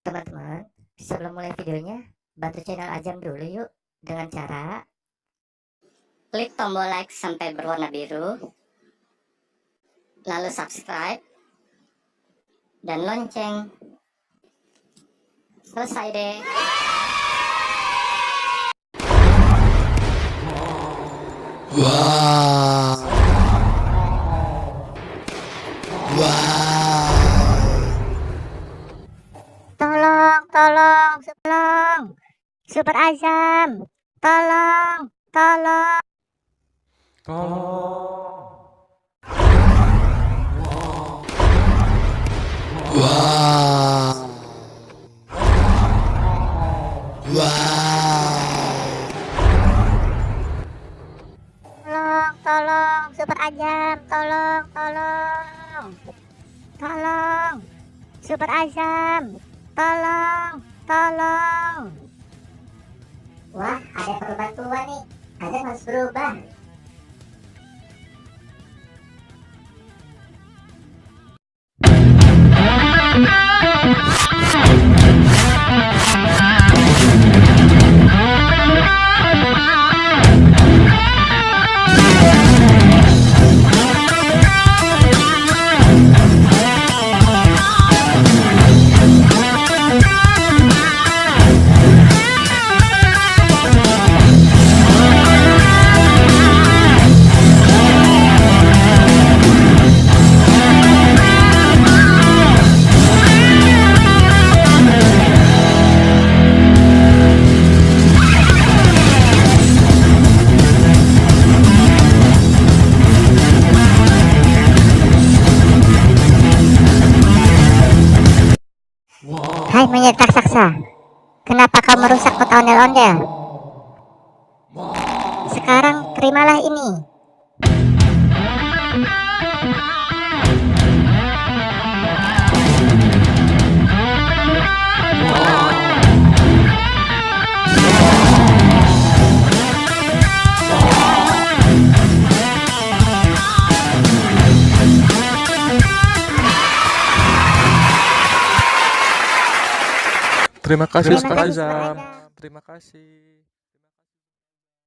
Teman-teman, sebelum mulai videonya, bantu channel Ajam dulu yuk dengan cara klik tombol like sampai berwarna biru, lalu subscribe dan lonceng. Selesai deh. Wow. Wow. Tolong, Super Azam, tolong. Wow. Wow. Tolong, Super Azam, tolong. Super Azam, tolong. Wah, ada perlu bantuan nih. Azam harus berubah. Hai monyet raksasa, kenapa kau merusak kota ondel-ondel? Sekarang terimalah ini. Terima kasih Terima Ustaz kasih, Ustaz Azam. Azam. Terima kasih.